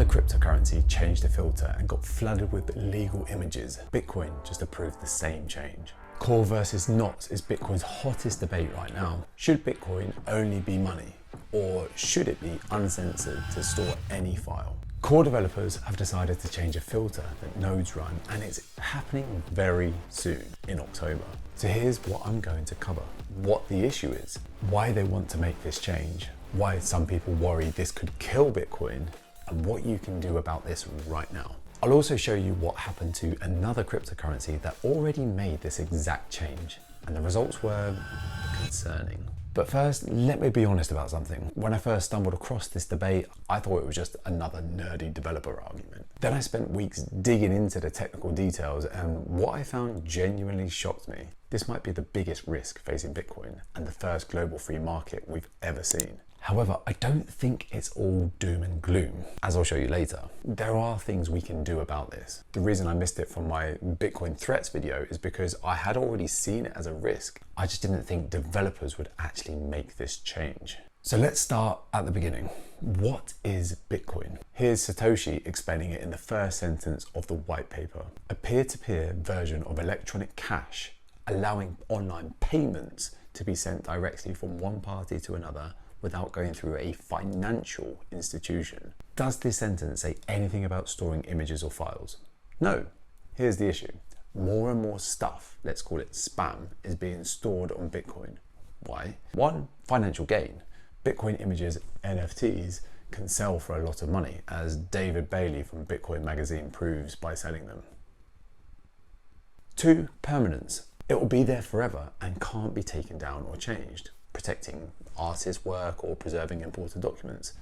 another cryptocurrency changed the filter and got flooded with legal images, Bitcoin just approved the same change. Core versus not is Bitcoin's hottest debate right now. Should Bitcoin only be money, or should it be uncensored to store any file? Core developers have decided to change a filter that nodes run, and it's happening very soon in October. So here's what I'm going to cover: what the issue is, why they want to make this change, why some people worry this could kill Bitcoin, and what you can do about this right now. I'll also show you what happened to another cryptocurrency that already made this exact change, and the results were concerning. But first, let me be honest about something. When I first stumbled across this debate, I thought it was just another nerdy developer argument. Then I spent weeks digging into the technical details, and what I found genuinely shocked me. This might be the biggest risk facing Bitcoin and the first global free market we've ever seen. However, I don't think it's all doom and gloom, as I'll show you later. There are things we can do about this. The reason I missed it from my Bitcoin threats video is because I had already seen it as a risk. I just didn't think developers would actually make this change. So let's start at the beginning. What is Bitcoin? Here's Satoshi explaining it in the first sentence of the white paper. A peer-to-peer version of electronic cash, allowing online payments to be sent directly from one party to another without going through a financial institution. Does this sentence say anything about storing images or files? No. Here's the issue. More and more stuff, let's call it spam, is being stored on Bitcoin. Why? One, financial gain. Bitcoin images, NFTs, can sell for a lot of money, as David Bailey from Bitcoin magazine proves by selling them. Two, permanence. It will be there forever and can't be taken down or changed, protecting artist work or preserving important documents.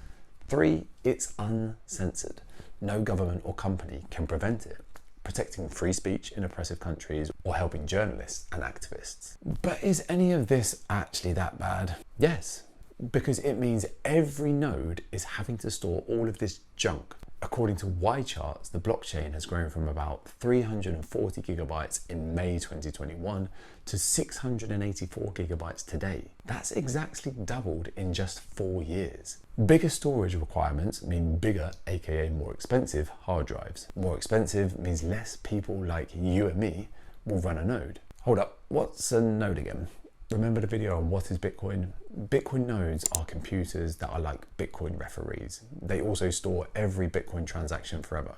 Three, it's uncensored. No government or company can prevent it, protecting free speech in oppressive countries or helping journalists and activists. But is any of this actually that bad? Yes, because it means every node is having to store all of this junk. According to Y charts, the blockchain has grown from about 340 gigabytes in May 2021 to 684 gigabytes today. That's exactly doubled in just 4 years. Bigger storage requirements mean bigger, aka more expensive, hard drives. More expensive means less people like you and me will run a node. Hold up, what's a node again? Remember the video on what is Bitcoin? Bitcoin nodes are computers that are like Bitcoin referees. They also store every Bitcoin transaction forever.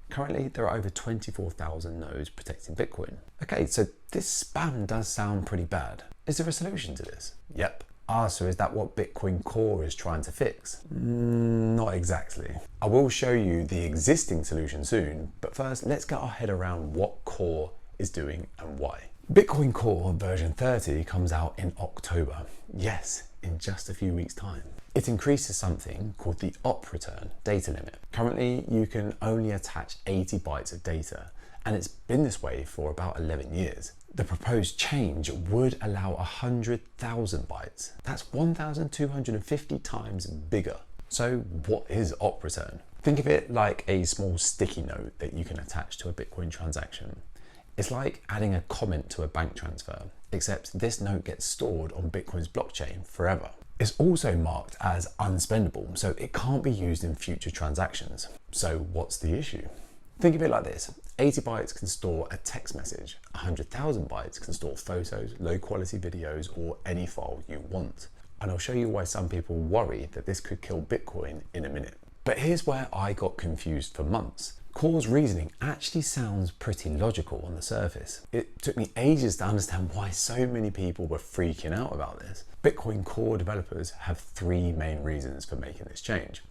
Currently, there are over 24,000 nodes protecting Bitcoin. Okay, so this spam does sound pretty bad. Is there a solution to this? Yep. So is that what Bitcoin Core is trying to fix? Not exactly. I will show you the existing solution soon, but first let's get our head around what Core is doing and why. Bitcoin Core version 30 comes out in October. Yes, in just a few weeks' time. It increases something called the op return data limit. Currently, you can only attach 80 bytes of data, and it's been this way for about 11 years. The proposed change would allow 100,000 bytes. That's 1,250 times bigger. So what is op return? Think of it like a small sticky note that you can attach to a Bitcoin transaction. It's like adding a comment to a bank transfer, except this note gets stored on Bitcoin's blockchain forever. It's also marked as unspendable, so it can't be used in future transactions. So what's the issue? Think of it like this. 80 bytes can store a text message. 100,000 bytes can store photos, low quality videos, or any file you want. And I'll show you why some people worry that this could kill Bitcoin in a minute. But here's where I got confused for months. Core's reasoning actually sounds pretty logical on the surface. It took me ages to understand why so many people were freaking out about this. Bitcoin Core developers have 3 main reasons for making this change.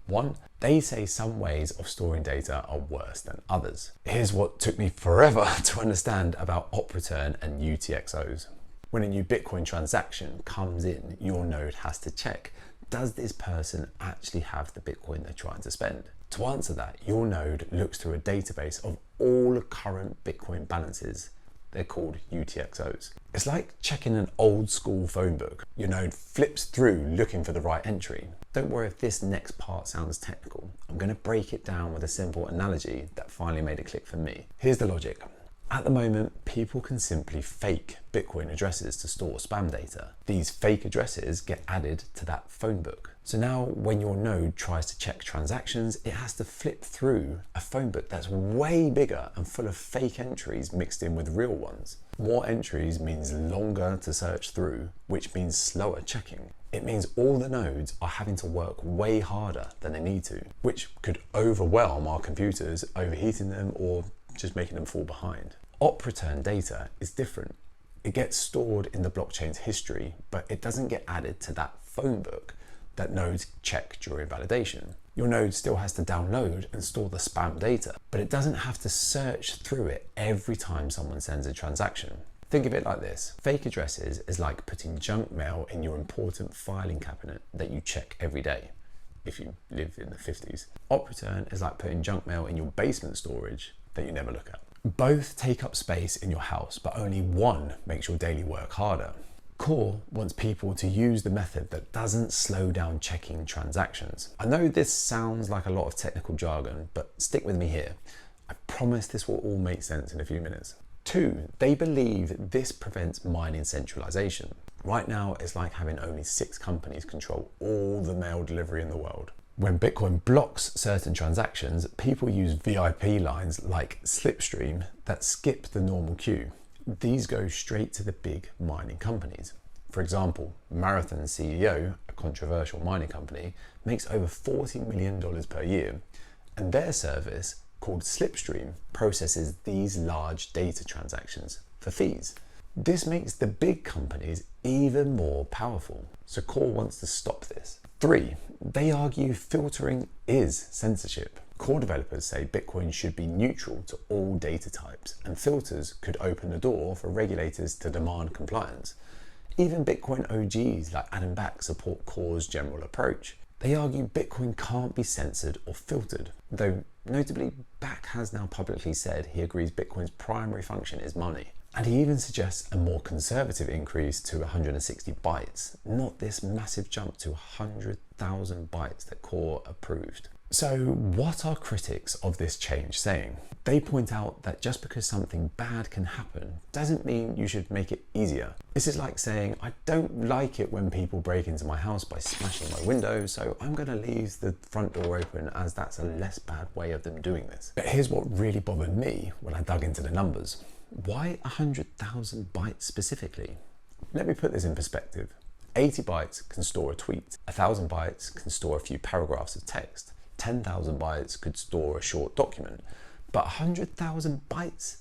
One, they say some ways of storing data are worse than others. Here's what took me forever to understand about op return and UTXOs. When a new Bitcoin transaction comes in, your node has to check, does this person actually have the Bitcoin they're trying to spend? To answer that, your node looks through a database of all current Bitcoin balances. They're called UTXOs. It's like checking an old school phone book. Your node flips through looking for the right entry. Don't worry if this next part sounds technical. I'm going to break it down with a simple analogy that finally made it click for me. Here's the logic. At the moment, people can simply fake Bitcoin addresses to store spam data. These fake addresses get added to that phone book. So now when your node tries to check transactions, it has to flip through a phone book that's way bigger and full of fake entries mixed in with real ones. More entries means longer to search through, which means slower checking. It means all the nodes are having to work way harder than they need to, which could overwhelm our computers, overheating them or just making them fall behind. Op return data is different. It gets stored in the blockchain's history, but it doesn't get added to that phone book that nodes check during validation. Your node still has to download and store the spam data, but it doesn't have to search through it every time someone sends a transaction. Think of it like this. Fake addresses is like putting junk mail in your important filing cabinet that you check every day, if you live in the 50s. Op return is like putting junk mail in your basement storage that you never look at. Both take up space in your house, but only one makes your daily work harder. Core wants people to use the method that doesn't slow down checking transactions. I know this sounds like a lot of technical jargon, but stick with me here. I promise this will all make sense in a few minutes. 2, they believe that this prevents mining centralization. Right now, it's like having only 6 companies control all the mail delivery in the world. When Bitcoin blocks certain transactions, people use VIP lines like Slipstream that skip the normal queue. These go straight to the big mining companies. For example, Marathon's CEO, a controversial mining company, makes over $40 million per year, and their service, called Slipstream, processes these large data transactions for fees. This makes the big companies even more powerful, so Core wants to stop this. 3, they argue filtering is censorship. Core developers say Bitcoin should be neutral to all data types, and filters could open the door for regulators to demand compliance. Even Bitcoin OGs like Adam Back support Core's general approach. They argue Bitcoin can't be censored or filtered, though notably Back has now publicly said he agrees Bitcoin's primary function is money. And he even suggests a more conservative increase to 160 bytes, not this massive jump to 100,000 bytes that Core approved. So what are critics of this change saying? They point out that just because something bad can happen doesn't mean you should make it easier. This is like saying, I don't like it when people break into my house by smashing my windows, so I'm going to leave the front door open as that's a less bad way of them doing this. But here's what really bothered me when I dug into the numbers. Why 100,000 bytes specifically? Let me put this in perspective. 80 bytes can store a tweet. 1,000 bytes can store a few paragraphs of text. 10,000 bytes could store a short document. But 100,000 bytes,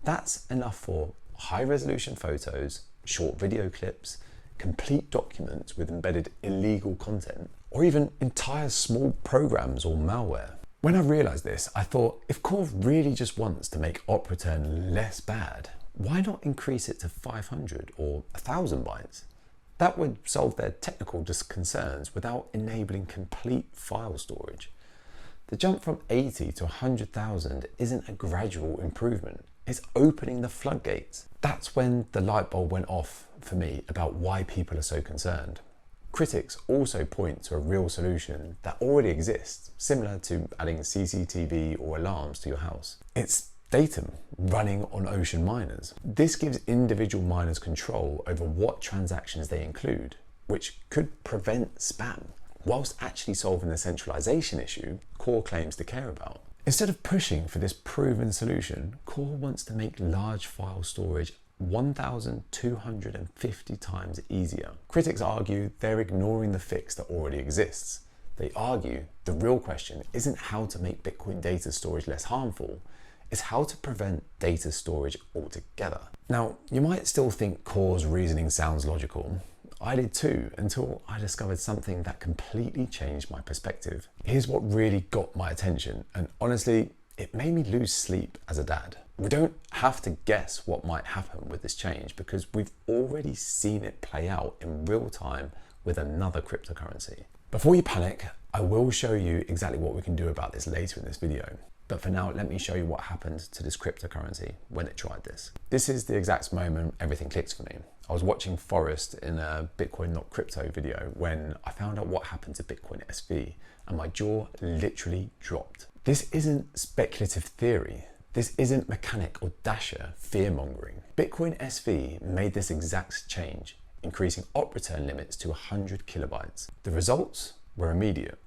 that's enough for high-resolution photos, short video clips, complete documents with embedded illegal content, or even entire small programs or malware. When I realized this, I thought, if Core really just wants to make op return less bad, why not increase it to 500 or 1,000 bytes? That would solve their technical concerns without enabling complete file storage. The jump from 80 to 100,000 isn't a gradual improvement. It's opening the floodgates. That's when the light bulb went off for me about why people are so concerned. Critics also point to a real solution that already exists, similar to adding CCTV or alarms to your house. It's Datum running on ocean miners. This gives individual miners control over what transactions they include, which could prevent spam, whilst actually solving the centralization issue Core claims to care about. Instead of pushing for this proven solution, Core wants to make large file storage 1,250 times easier. Critics argue they're ignoring the fix that already exists. They argue the real question isn't how to make Bitcoin data storage less harmful, it's how to prevent data storage altogether. Now, you might still think Core's reasoning sounds logical. I did too, until I discovered something that completely changed my perspective. Here's what really got my attention, and honestly, it made me lose sleep as a dad. We don't have to guess what might happen with this change because we've already seen it play out in real time with another cryptocurrency. Before you panic, I will show you exactly what we can do about this later in this video. But for now, let me show you what happened to this cryptocurrency when it tried this. This is the exact moment everything clicked for me. I was watching Forrest in a Bitcoin Not Crypto video when I found out what happened to Bitcoin SV and my jaw literally dropped. This isn't speculative theory. This isn't mechanic or dasher fear-mongering. Bitcoin SV made this exact change, increasing op return limits to 100 kilobytes. The results were immediate.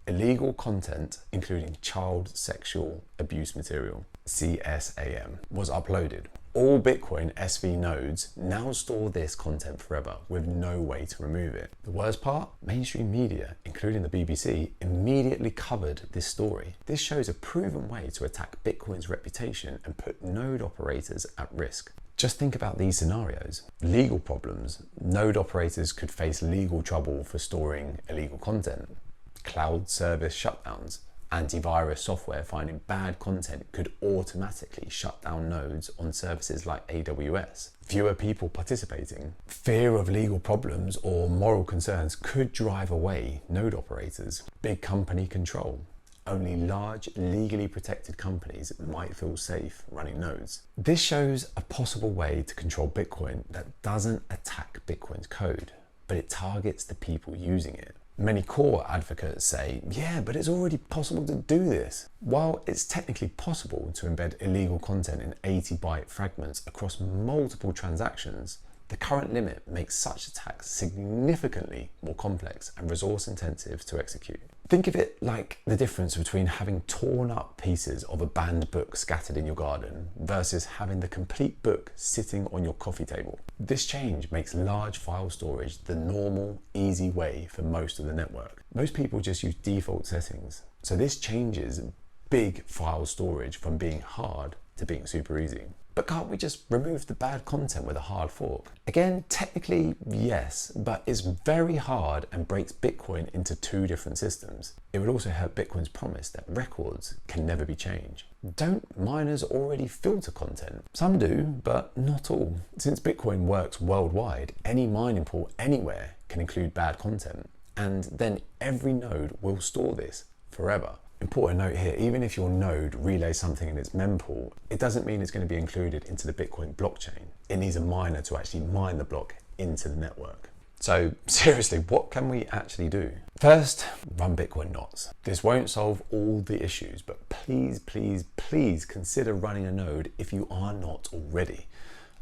Illegal content, including child sexual abuse material, CSAM, was uploaded. All Bitcoin SV nodes now store this content forever with no way to remove it. The worst part? Mainstream media, including the BBC, immediately covered this story. This shows a proven way to attack Bitcoin's reputation and put node operators at risk. Just think about these scenarios. Legal problems. Node operators could face legal trouble for storing illegal content. Cloud service shutdowns. Antivirus software finding bad content could automatically shut down nodes on services like AWS. Fewer people participating. Fear of legal problems or moral concerns could drive away node operators. Big company control. Only large, legally protected companies might feel safe running nodes. This shows a possible way to control Bitcoin that doesn't attack Bitcoin's code, but it targets the people using it. Many core advocates say, yeah, but it's already possible to do this. While it's technically possible to embed illegal content in 80-byte fragments across multiple transactions, the current limit makes such attacks significantly more complex and resource-intensive to execute. Think of it like the difference between having torn up pieces of a banned book scattered in your garden versus having the complete book sitting on your coffee table. This change makes large file storage the normal, easy way for most of the network. Most people just use default settings, so this changes big file storage from being hard to being super easy. But can't we just remove the bad content with a hard fork? Again, technically, yes, but it's very hard and breaks Bitcoin into two different systems. It would also hurt Bitcoin's promise that records can never be changed. Don't miners already filter content? Some do, but not all. Since Bitcoin works worldwide, any mining pool anywhere can include bad content, and then every node will store this forever. Important note here, even if your node relays something in its mempool, it doesn't mean it's going to be included into the Bitcoin blockchain. It needs a miner to actually mine the block into the network. So seriously, what can we actually do? First, run Bitcoin knots. This won't solve all the issues, but please, please, please consider running a node if you are not already.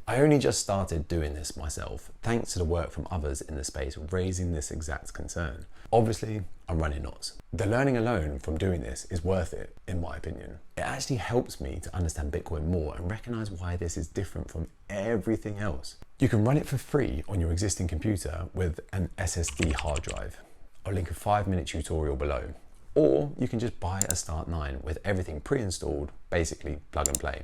I only just started doing this myself, thanks to the work from others in the space raising this exact concern. Obviously, I'm running knots. The learning alone from doing this is worth it, in my opinion. It actually helps me to understand Bitcoin more and recognize why this is different from everything else. You can run it for free on your existing computer with an SSD hard drive. I'll link a 5-minute tutorial below. Or you can just buy a Start9 with everything pre-installed, basically plug and play,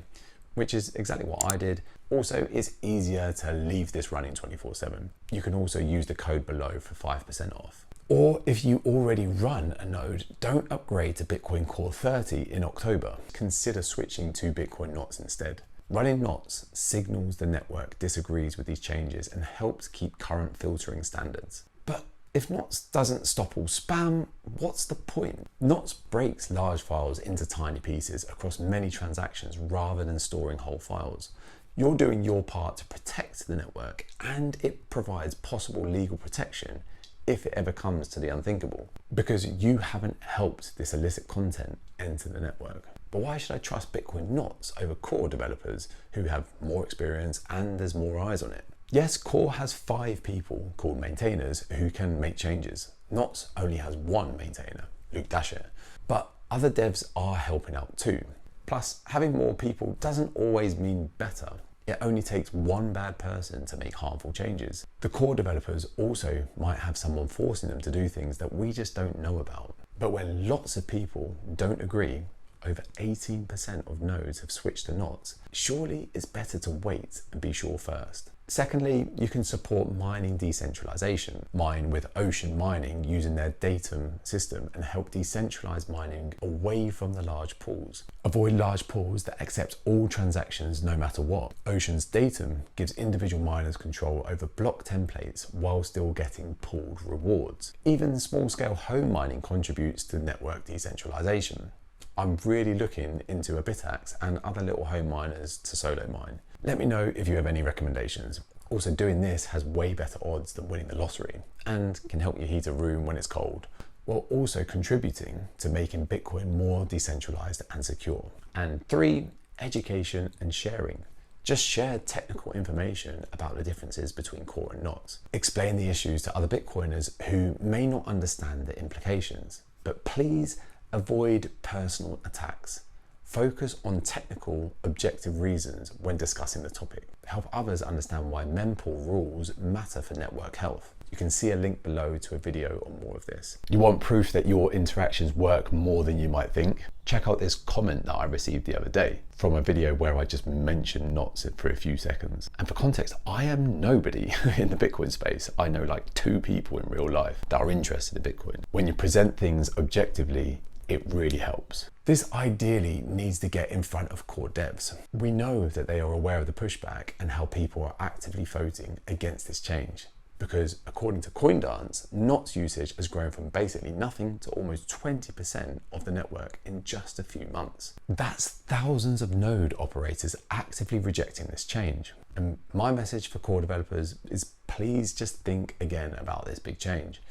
which is exactly what I did. Also, it's easier to leave this running 24/7. You can also use the code below for 5% off. Or if you already run a node, don't upgrade to Bitcoin Core 30 in October. Consider switching to Bitcoin knots instead. Running knots signals the network disagrees with these changes and helps keep current filtering standards. But if knots doesn't stop all spam, what's the point? Knots breaks large files into tiny pieces across many transactions rather than storing whole files. You're doing your part to protect the network, and it provides possible legal protection if it ever comes to the unthinkable, because you haven't helped this illicit content enter the network. But why should I trust Bitcoin knots over Core developers who have more experience and there's more eyes on it? Yes, Core has 5 people called maintainers who can make changes. Knots only has 1 maintainer, Luke Dasher, but other devs are helping out too. Plus, having more people doesn't always mean better. It only takes 1 bad person to make harmful changes. The core developers also might have someone forcing them to do things that we just don't know about. But when lots of people don't agree, over 18% of nodes have switched to knots, surely it's better to wait and be sure first. Secondly, you can support mining decentralization. Mine with Ocean Mining using their datum system and help decentralize mining away from the large pools. Avoid large pools that accept all transactions no matter what. Ocean's datum gives individual miners control over block templates while still getting pooled rewards. Even small-scale home mining contributes to network decentralization. I'm really looking into a Bitax and other little home miners to solo mine. Let me know if you have any recommendations. Also, doing this has way better odds than winning the lottery and can help you heat a room when it's cold, while also contributing to making Bitcoin more decentralized and secure. And 3, education and sharing. Just share technical information about the differences between core and knots. Explain the issues to other Bitcoiners who may not understand the implications. But please avoid personal attacks. Focus on technical, objective reasons when discussing the topic. Help others understand why mempool rules matter for network health. You can see a link below to a video on more of this. You want proof that your interactions work more than you might think? Check out this comment that I received the other day from a video where I just mentioned knots for a few seconds. And for context, I am nobody in the Bitcoin space. I know like 2 people in real life that are interested in Bitcoin. When you present things objectively, it really helps. This ideally needs to get in front of core devs. We know that they are aware of the pushback and how people are actively voting against this change. Because according to CoinDance, knots usage has grown from basically nothing to almost 20% of the network in just a few months. That's thousands of node operators actively rejecting this change. And my message for core developers is please just think again about this big change.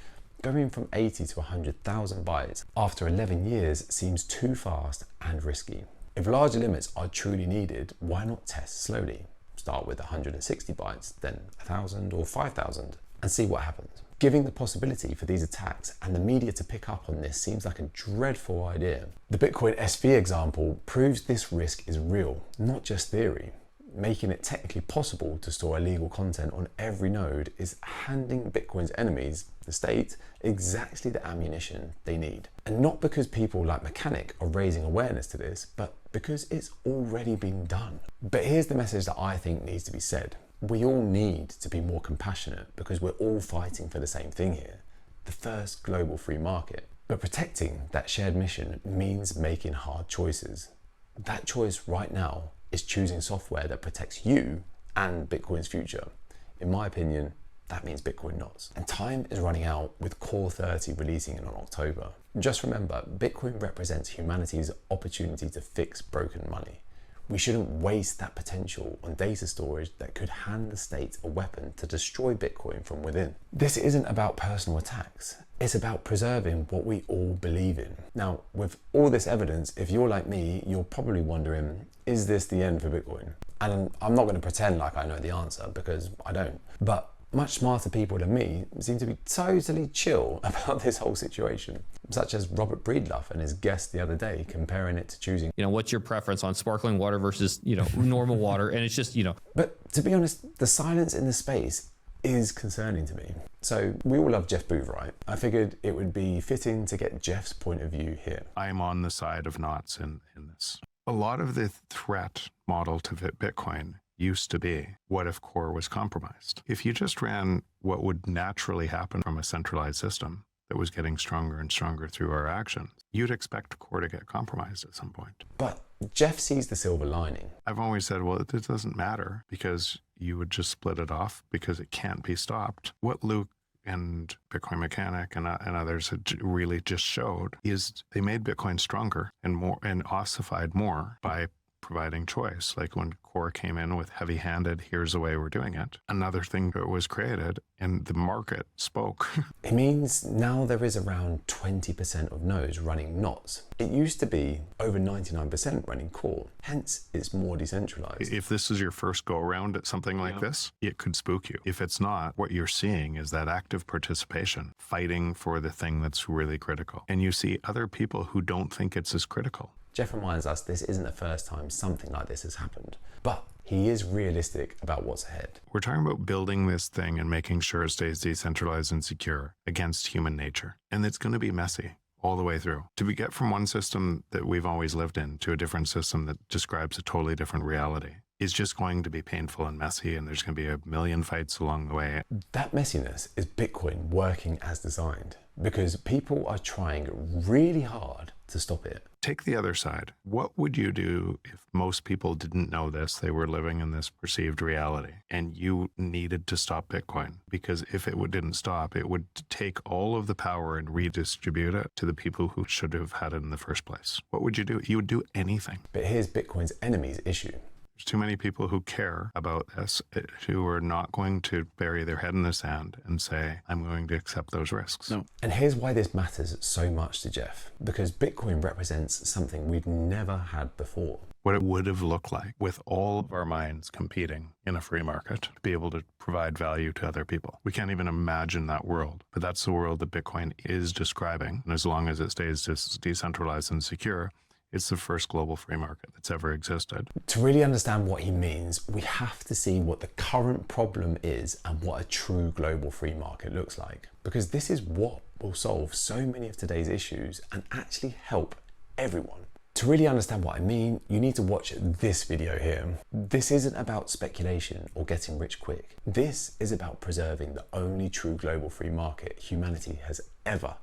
Going from 80 to 100,000 bytes after 11 years seems too fast and risky. If larger limits are truly needed, why not test slowly? Start with 160 bytes, then 1,000 or 5,000 and see what happens. Giving the possibility for these attacks and the media to pick up on this seems like a dreadful idea. The Bitcoin SV example proves this risk is real, not just theory. Making it technically possible to store illegal content on every node is handing Bitcoin's enemies, the state, exactly the ammunition they need. And not because people like Mechanic are raising awareness to this, but because it's already been done. But here's the message that I think needs to be said. We all need to be more compassionate because we're all fighting for the same thing here, the first global free market. But protecting that shared mission means making hard choices. That choice right now is choosing software that protects you and Bitcoin's future. In my opinion, that means Bitcoin knots. And time is running out with Core 30 releasing in October. Just remember, Bitcoin represents humanity's opportunity to fix broken money. We shouldn't waste that potential on data storage that could hand the state a weapon to destroy Bitcoin from within. This isn't about personal attacks. It's about preserving what we all believe in. Now, with all this evidence, if you're like me, you're probably wondering, is this the end for Bitcoin? And I'm not going to pretend like I know the answer because I don't. But much smarter people than me seem to be totally chill about this whole situation, such as Robert Breedlove and his guest the other day comparing it to choosing, what's your preference on sparkling water versus, normal water? And it's just, But to be honest, the silence in the space is concerning to me. So we all love Jeff Booth, right? I figured it would be fitting to get Jeff's point of view here. I'm on the side of knots in this. A lot of the threat model to Bitcoin used to be, what if core was compromised? If you just ran what would naturally happen from a centralized system that was getting stronger and stronger through our actions, you'd expect core to get compromised at some point. But Jeff sees the silver lining. I've always said, well, it doesn't matter because you would just split it off because it can't be stopped. What Luke and Bitcoin Mechanic and others had really just showed is they made Bitcoin stronger and more and ossified more by providing choice. Like when Core came in with heavy-handed, here's the way we're doing it. Another thing that was created and the market spoke. It means now there is around 20% of nodes running knots. It used to be over 99% running core. Hence, it's more decentralized. If this is your first go around at something like this, it could spook you. If it's not, what you're seeing is that active participation, fighting for the thing that's really critical. And you see other people who don't think it's as critical. Jeff reminds us this isn't the first time something like this has happened, but he is realistic about what's ahead. We're talking about building this thing and making sure it stays decentralized and secure against human nature. And it's going to be messy all the way through. To get from one system that we've always lived in to a different system that describes a totally different reality is just going to be painful and messy, and there's going to be a million fights along the way. That messiness is Bitcoin working as designed because people are trying really hard to stop it. Take the other side. What would you do if most people didn't know this? They were living in this perceived reality and you needed to stop Bitcoin, because if it didn't stop, it would take all of the power and redistribute it to the people who should have had it in the first place. What would you do? You would do anything. But here's Bitcoin's enemy's issue. There's too many people who care about this, who are not going to bury their head in the sand and say, I'm going to accept those risks. No. And here's why this matters so much to Jeff, because Bitcoin represents something we've never had before. What it would have looked like with all of our minds competing in a free market to be able to provide value to other people. We can't even imagine that world, but that's the world that Bitcoin is describing. And as long as it stays decentralized and secure, it's the first global free market that's ever existed. To really understand what he means, we have to see what the current problem is and what a true global free market looks like. Because this is what will solve so many of today's issues and actually help everyone. To really understand what I mean, you need to watch this video here. This isn't about speculation or getting rich quick. This is about preserving the only true global free market humanity has ever